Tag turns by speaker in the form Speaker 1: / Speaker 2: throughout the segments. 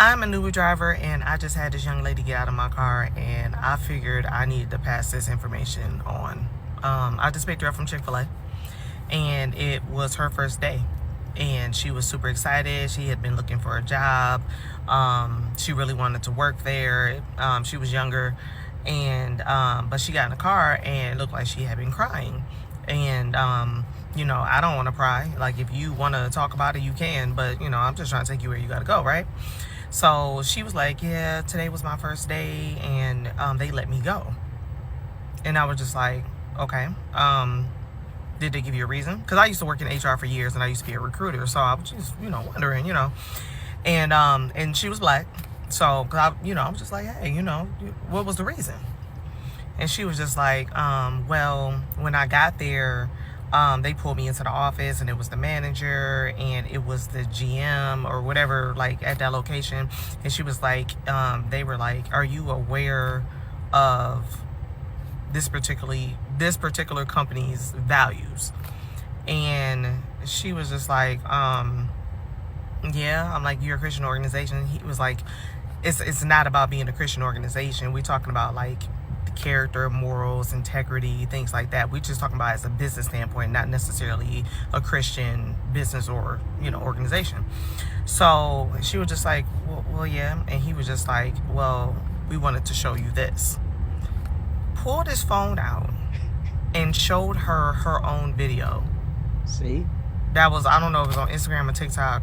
Speaker 1: I'm an Uber driver, and I just had this young lady get out of my car, and I figured I needed to pass this information on. I just picked her up from Chick-fil-A, and it was her first day. And she was super excited. She had been looking for a job. She really wanted to work there. She was younger, and but she got in the car and it looked like she had been crying. And I don't want to pry. Like, if you want to talk about it, you can. But I'm just trying to take you where you got to go, right? So she was like, yeah, today was my first day, and they let me go. And I was just like, okay. Did they give you a reason? Because I used to work in HR for years, and I used to be a recruiter, so I was just, wondering, and she was black, so I was just like, hey, what was the reason? And she was just like, well, when I got there, they pulled me into the office, and it was the manager, and it was the GM or whatever, like, at that location. And she was like, they were like, are you aware of this particular company's values? And she was just like, yeah. I'm like, you're a Christian organization? He was like, it's not about being a Christian organization. We're talking about, like, the character, morals, integrity, things like that. We're just talking about as a business standpoint, not necessarily a Christian business or organization. So she was just like, well, yeah. And he was just like, well, we wanted to show you this. Pulled his phone out and showed her own video.
Speaker 2: See?
Speaker 1: That was, I don't know if it was on Instagram or TikTok.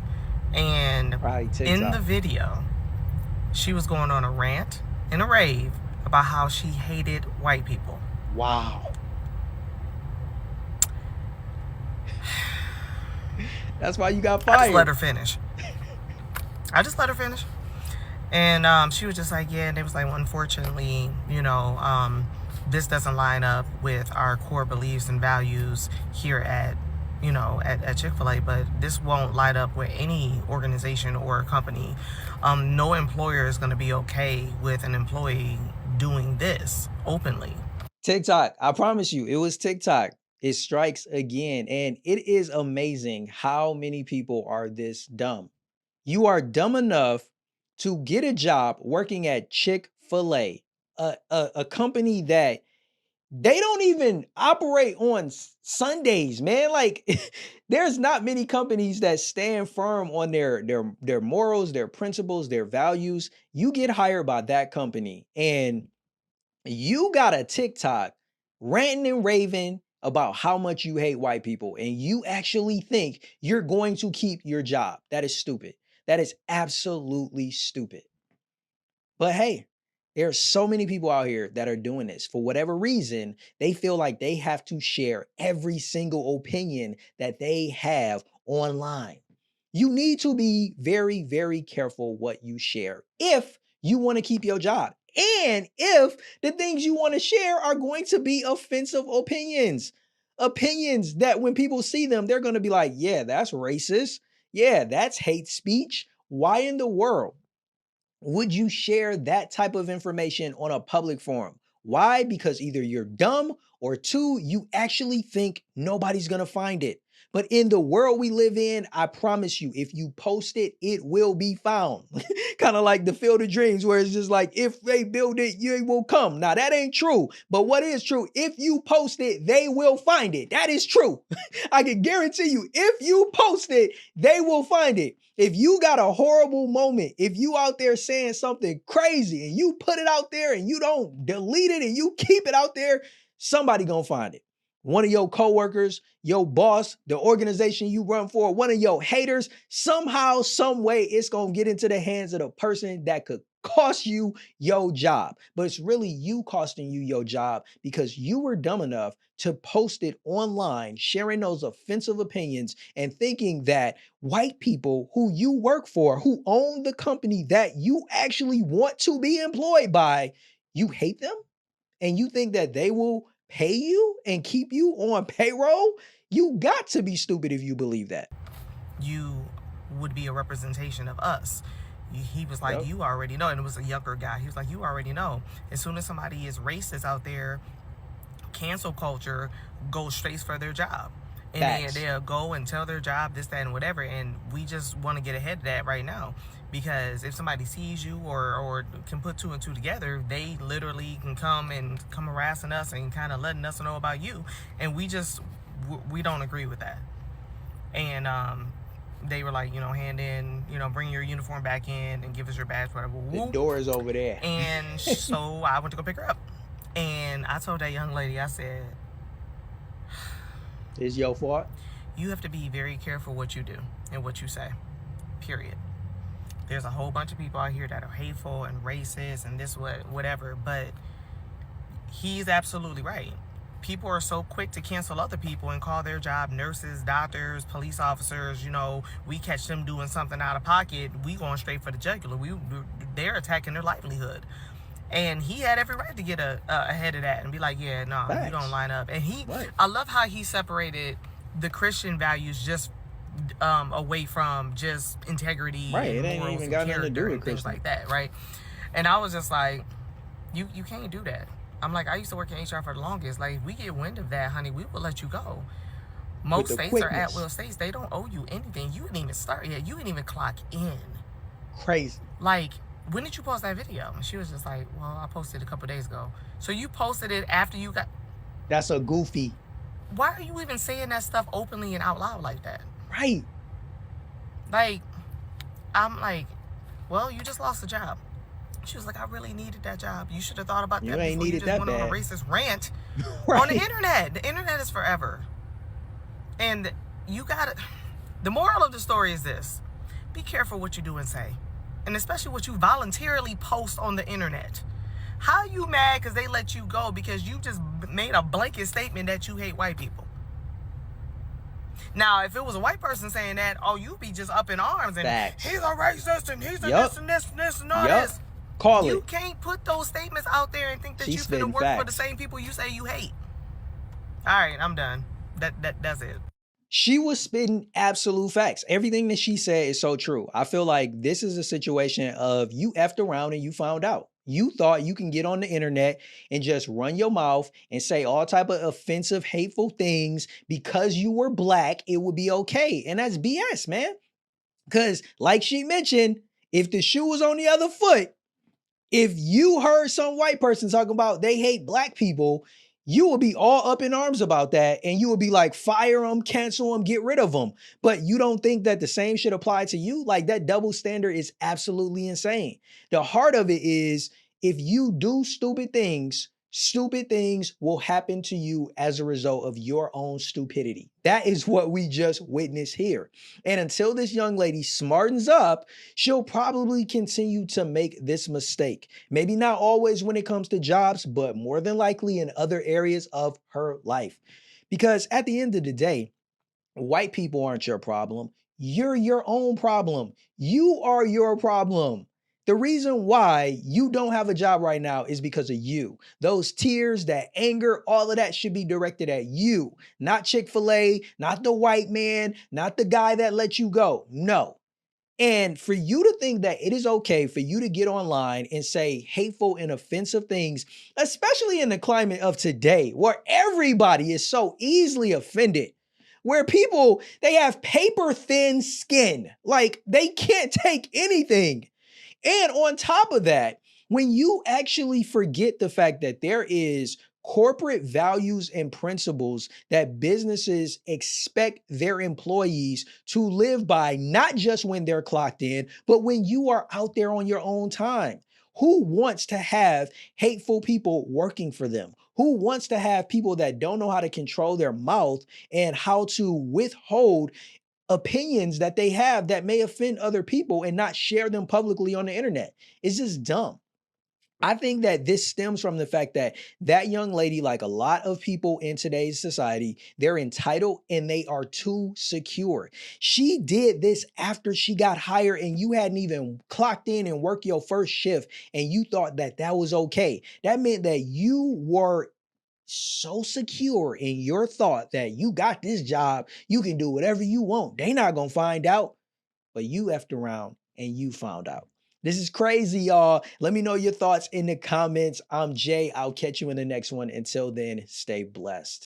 Speaker 1: And
Speaker 2: Probably TikTok.
Speaker 1: in the video, she was going on a rant and a rave about how she hated white people.
Speaker 2: Wow. That's why you got fired.
Speaker 1: I just let her finish. And she was just like, yeah. And it was like, well, unfortunately, this doesn't line up with our core beliefs and values here at Chick-fil-A, but this won't light up with any organization or company. No employer is going to be okay with an employee doing this openly.
Speaker 2: TikTok, I promise you, it was TikTok. It strikes again. And it is amazing how many people are this dumb. You are dumb enough to get a job working at Chick-fil-A, a company that they don't even operate on Sundays, man. Like, there's not many companies that stand firm on their morals, their principles, their values. You get hired by that company, and you got a TikTok ranting and raving about how much you hate white people, and you actually think you're going to keep your job. That is stupid. That is absolutely stupid. But hey, there are so many people out here that are doing this. For whatever reason, they feel like they have to share every single opinion that they have online. You need to be very, very careful what you share if you want to keep your job. And if the things you want to share are going to be offensive opinions. Opinions that when people see them, they're going to be like, yeah, that's racist. Yeah, that's hate speech. Why in the world would you share that type of information on a public forum? Why? Because either you're dumb, or two, you actually think nobody's going to find it. But in the world we live in, I promise you, if you post it, it will be found. Kind of like the Field of Dreams, where it's just like, if they build it, you will come. Now, that ain't true. But what is true, if you post it, they will find it. That is true. I can guarantee you, if you post it, they will find it. If you got a horrible moment, if you out there saying something crazy and you put it out there and you don't delete it and you keep it out there, somebody gonna find it. One of your coworkers, your boss, the organization you run for, one of your haters, somehow, some way, it's gonna get into the hands of the person that could cost you your job. But it's really you costing you your job because you were dumb enough to post it online, sharing those offensive opinions and thinking that white people who you work for, who own the company that you actually want to be employed by, you hate them and you think that they will pay you and keep you on payroll. You got to be stupid if you believe that.
Speaker 1: You would be a representation of us. He was like,
Speaker 2: Yep.
Speaker 1: You already know. And it was a younger guy. He was like, you already know. As soon as somebody is racist out there, cancel culture goes straight for their job. And
Speaker 2: Facts.
Speaker 1: they'll go and tell their job this, that, and whatever. And we just want to get ahead of that right now. because if somebody sees you or can put two and two together, they literally can come harassing us and kind of letting us know about you, and we don't agree with that. And they were like, hand in, bring your uniform back in and give us your badge, whatever.
Speaker 2: The
Speaker 1: Whoop.
Speaker 2: door is over there.
Speaker 1: And so I went to go pick her up, and I told that young lady, I said,
Speaker 2: It's your fault.
Speaker 1: you have to be very careful what you do and what you say, period. There's a whole bunch of people out here that are hateful and racist and this, whatever, but he's absolutely right. People are so quick to cancel other people and call their job nurses, doctors, police officers. We catch them doing something out of pocket, we going straight for the jugular. They're attacking their livelihood. And he had every right to get ahead of that and be like, yeah, no, you don't line up. And
Speaker 2: Right.
Speaker 1: I love how he separated the Christian values just away from just integrity,
Speaker 2: Right.
Speaker 1: and
Speaker 2: It ain't
Speaker 1: morals
Speaker 2: even
Speaker 1: and
Speaker 2: got nothing to do
Speaker 1: character
Speaker 2: with
Speaker 1: and things
Speaker 2: Christian.
Speaker 1: like that, right? And I was just like, you can't do that. I'm like, I used to work in HR for the longest. Like, if we get wind of that, honey, we will let you go. Most
Speaker 2: the
Speaker 1: states are
Speaker 2: quickness.
Speaker 1: at-will states. They don't owe you anything. You didn't even start yet. You didn't even clock in.
Speaker 2: Crazy.
Speaker 1: Like, when did you post that video? And she was just like, well, I posted it a couple days ago. So you posted it after you got...
Speaker 2: That's a goofy.
Speaker 1: Why are you even saying that stuff openly and out loud like that?
Speaker 2: Right.
Speaker 1: Like, I'm like, well, you just lost a job. She was like, I really needed that job. You should have thought about
Speaker 2: You
Speaker 1: that
Speaker 2: ain't
Speaker 1: before you
Speaker 2: needed
Speaker 1: just
Speaker 2: that
Speaker 1: went on a
Speaker 2: bad.
Speaker 1: racist rant
Speaker 2: Right.
Speaker 1: on the internet. The internet is forever. And you gotta... The moral of the story is this. Be careful what you do and say. And especially what you voluntarily post on the internet. How are you mad because they let you go because you just made a blanket statement that you hate white people? Now, if it was a white person saying that, oh, you'd be just up in arms and
Speaker 2: Facts.
Speaker 1: he's a racist and he's a
Speaker 2: Yup.
Speaker 1: this and this and this and all
Speaker 2: Yup.
Speaker 1: this.
Speaker 2: Call
Speaker 1: You
Speaker 2: it.
Speaker 1: can't put those statements out there and think that
Speaker 2: She's
Speaker 1: you finna
Speaker 2: spitting
Speaker 1: work for the
Speaker 2: facts.
Speaker 1: same people you say you hate. All right, I'm done. That's it.
Speaker 2: She was spitting absolute facts. Everything that she said is so true. I feel like this is a situation of you effed around and you found out. You thought you can get on the internet and just run your mouth and say all type of offensive, hateful things because you were black, it would be okay. And that's BS, man. Because like she mentioned, if the shoe was on the other foot, if you heard some white person talking about they hate black people, you will be all up in arms about that. And you will be like, fire them, cancel them, get rid of them. But you don't think that the same should apply to you? Like, that double standard is absolutely insane. The heart of it is, if you do stupid things will happen to you as a result of your own stupidity. That is what we just witnessed here. And until this young lady smartens up, she'll probably continue to make this mistake. Maybe not always when it comes to jobs, but more than likely in other areas of her life. Because at the end of the day, white people aren't your problem. You're your own problem. You are your problem. The reason why you don't have a job right now is because of you. Those tears, that anger, all of that should be directed at you, not Chick-fil-A, not the white man, not the guy that let you go. No. And for you to think that it is okay for you to get online and say hateful and offensive things, especially in the climate of today, where everybody is so easily offended, where people, they have paper thin skin, like they can't take anything. And on top of that, when you actually forget the fact that there is corporate values and principles that businesses expect their employees to live by, not just when they're clocked in, but when you are out there on your own time. Who wants to have hateful people working for them? Who wants to have people that don't know how to control their mouth and how to withhold opinions that they have that may offend other people and not share them publicly on the internet? It's just dumb. I think that this stems from the fact that that young lady, like a lot of people in today's society, they're entitled and they are too secure. She did this after she got hired and you hadn't even clocked in and worked your first shift and you thought that that was okay. That meant that you were so secure in your thought that you got this job, you can do whatever you want. They not gonna find out, but you effed around and you found out. This is crazy, y'all. Let me know your thoughts in the comments. I'm Jay. I'll catch you in the next one. Until then, stay blessed.